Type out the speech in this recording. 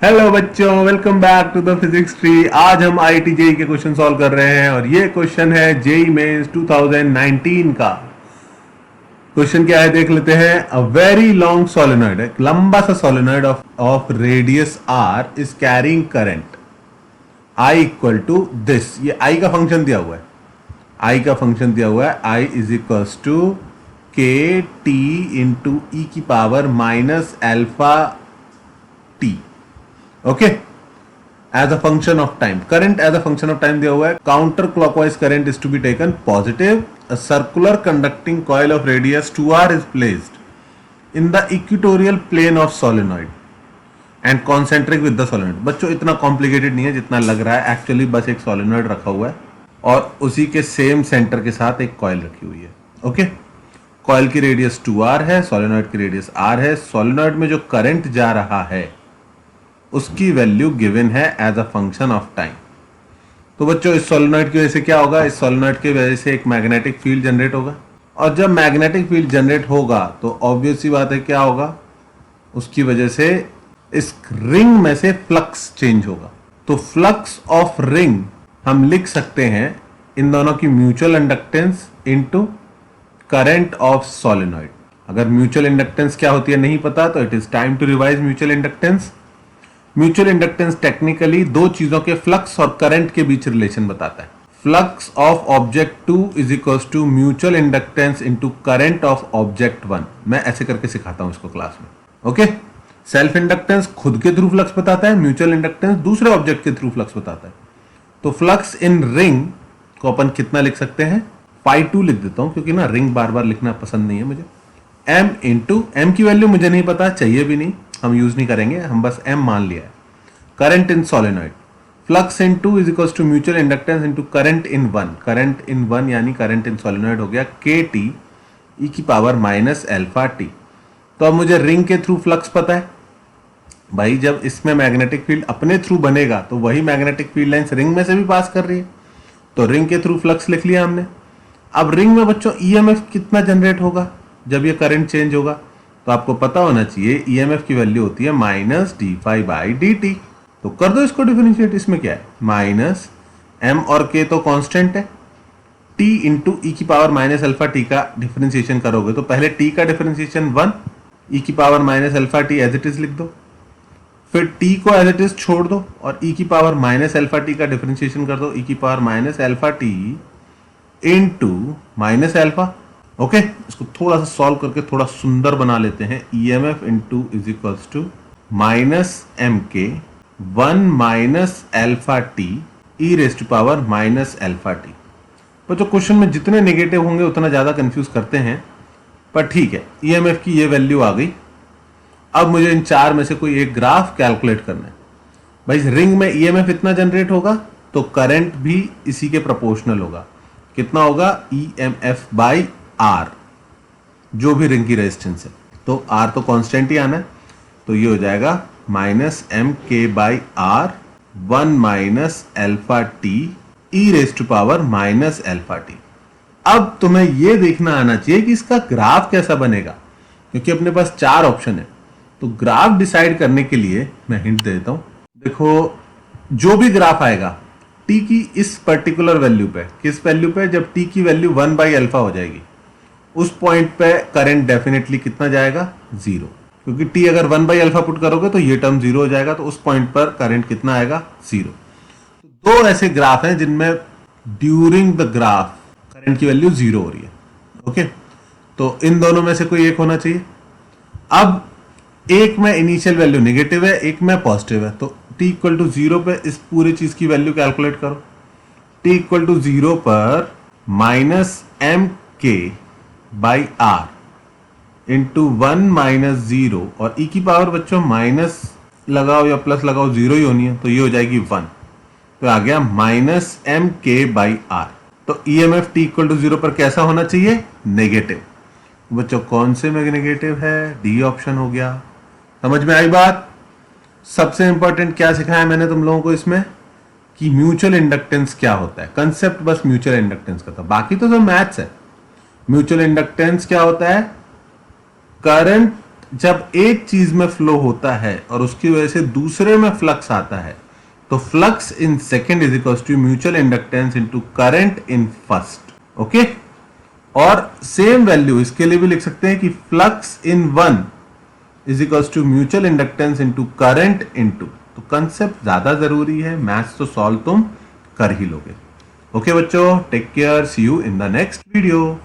Hello बच्चों, welcome back to the physics tree. आज हम आईआईटी जेई के क्वेश्चन सॉल्व कर रहे हैं और ये क्वेश्चन है जेई मेंस 2019 का। क्वेश्चन क्या है देख लेते हैं। अ वेरी लॉन्ग सोलेनॉइड, एक लंबा सा solenoid of radius R is carrying current I equal to this. ये आई का फंक्शन दिया हुआ है, आई का फंक्शन दिया हुआ है, I is equals to K T into E की power minus alpha T. Okay, as a function of time. Current as a function of time दिया हुआ है। Counter clockwise current is to be taken positive. A circular conducting coil of radius 2r is placed in the equatorial plane of solenoid and concentric with the solenoid. बच्चों इतना complicated नहीं है जितना लग रहा है, एक्चुअली बस एक सोलेनॉइड रखा हुआ है और उसी के सेम सेंटर के साथ एक कॉइल रखी हुई है। ओके, कॉइल की रेडियस 2r है, सोलेनॉइड की रेडियस r है। सोलेनॉइड में जो करंट जा रहा है उसकी वैल्यू गिवन है as a function of time. तो बच्चों इस सोलेनॉइड की वजह से क्या होगा, इस सोलेनॉइड की वजह से एक मैग्नेटिक फील्ड जनरेट होगा और जब मैग्नेटिक फील्ड जनरेट होगा तो ऑब्वियस सी बात है क्या होगा, उसकी वजह से इस रिंग में से फ्लक्स चेंज होगा। तो फ्लक्स ऑफ रिंग हम लिख सकते हैं इन दोनों की mutual inductance into current of solenoid. अगर म्यूचुअल इंडक्टेंस क्या होती है नहीं पता तो it is time to revise mutual inductance. Mutual inductance technically दो चीजों के फ्लक्स और करंट के बीच रिलेशन बताता है। Flux of object 2 is equals to mutual inductance into current of object 1। मैं ऐसे करके सिखाता हूं इसको क्लास में। ओके, सेल्फ इंडक्टेंस खुद के थ्रू फ्लक्स बताता है, म्यूचुअल इंडक्टेंस दूसरे ऑब्जेक्ट के थ्रू फ्लक्स बताता है। तो फ्लक्स इन रिंग को अपन कितना लिख सकते हैं, फाई 2 लिख देता हूं क्योंकि ना रिंग बार बार लिखना पसंद नहीं है मुझे। m इंटू एम की वैल्यू मुझे नहीं पता, चाहिए भी नहीं, हम यूज नहीं करेंगे, हम बस m मान लिया है। Current in solenoid, flux in 2 is equals to mutual inductance into current in 1। Current in 1 यानी करंट इन सोलेनॉइड हो गया के टी ई की पावर माइनस एल्फा टी। तो अब मुझे रिंग के थ्रू फ्लक्स पता है भाई, जब इसमें मैग्नेटिक फील्ड अपने थ्रू बनेगा तो वही मैग्नेटिक फील्ड लाइंस रिंग में से भी पास कर रही है, तो रिंग के थ्रू फ्लक्स लिख लिया हमने। अब रिंग में बच्चों ईएमएफ कितना जनरेट होगा जब ये करंट चेंज होगा, तो आपको पता होना चाहिए ईएमएफ की वैल्यू होती है minus D phi by D T. तो कर दो इसको डिफरेंशिएट, इसमें क्या है, माइनस एम और के तो कांस्टेंट है, टी इंटू ई की पावर माइनस अल्फा टी का डिफरेंशिएशन करोगे तो पहले टी का डिफरेंशिएशन 1, ई की power minus alpha T as it is लिख दो, फिर टी को एज इट इज छोड़ दो और ई की पावर माइनस अल्फा टी का डिफरेंशिएशन कर दो, ई की power minus alpha T into minus alpha. Okay, इसको थोड़ा सा सॉल्व करके थोड़ा सुंदर बना लेते हैं। EMF into is equals to minus M K 1 minus alpha T E raise to power minus alpha T. पर जो क्वेश्चन में जितने नेगेटिव होंगे उतना ज्यादा कंफ्यूज करते हैं, पर ठीक है, ईएमएफ की ये वैल्यू आ गई। अब मुझे इन चार में से कोई एक ग्राफ कैलकुलेट करना है। भाई रिंग में ईएमएफ इतना जनरेट होगा तो करंट भी इसी के प्रोपोर्शनल होगा। कितना होगा, ईएमएफ बाई आर, जो भी रिंग की रेजिस्टेंस है। तो आर तो कांस्टेंट ही आना है, तो ये हो जाएगा minus M K by R 1 minus alpha T E raise to power minus alpha T. अब तुम्हें यह देखना आना चाहिए कि इसका ग्राफ कैसा बनेगा, क्योंकि अपने पास चार ऑप्शन है। तो ग्राफ डिसाइड करने के लिए मैं हिंट दे देता हूं। देखो, जो भी ग्राफ आएगा टी की इस पर्टिकुलर वैल्यू पे, किस वैल्यू पे, जब टी की वैल्यू 1 बाई अल्फा हो जाएगी, उस पॉइंट पे करंट डेफिनेटली कितना जाएगा, 0, क्योंकि टी अगर 1 बाई अल्फा पुट करोगे तो ये टर्म 0 हो जाएगा, तो उस पॉइंट पर करंट कितना आएगा, 0। तो दो ऐसे ग्राफ हैं जिनमें ड्यूरिंग द ग्राफ करंट की वैल्यू 0 हो रही है। ओके, तो इन दोनों में से कोई एक होना चाहिए। अब एक में इनिशियल वैल्यू नेगेटिव है, एक में पॉजिटिव है, तो t इक्वल टू 0 पे इस पूरी चीज की वैल्यू कैलकुलेट करो। t इक्वल टू 0 पर minus M K by are into 1 minus 0 और e की पावर बच्चों माइनस लगाओ या प्लस लगाओ 0 ही होनी है, तो ये हो जाएगी 1। तो आ गया minus M K by are. तो ईएमएफ t इक्वल टू 0 पर कैसा होना चाहिए, नेगेटिव। बच्चों कौन से में नेगेटिव है, डी ऑप्शन हो गया। समझ में आई बात। सबसे इंपॉर्टेंट क्या सिखाया मैंने तुम लोगों को इसमें, कि म्यूचुअल इंडक्टेंस क्या होता है। कंसेप्ट बस म्यूचुअल इंडक्टेंस का था, बाकी तो सब मैथ्स है। म्यूचुअल इंडक्टेंस क्या होता है, करंट जब एक चीज में फ्लो होता है और उसकी वजह से दूसरे में फ्लक्स आता है, तो flux in second is equal to mutual inductance into current in first. Okay, और सेम वैल्यू इसके लिए भी लिख सकते हैं कि flux in one is equal to mutual inductance into current into. तो कंसेप्ट ज्यादा जरूरी है, मैथ्स तो सॉल्व तुम कर ही लोगे। ओके बच्चों, take care, see you in the next video.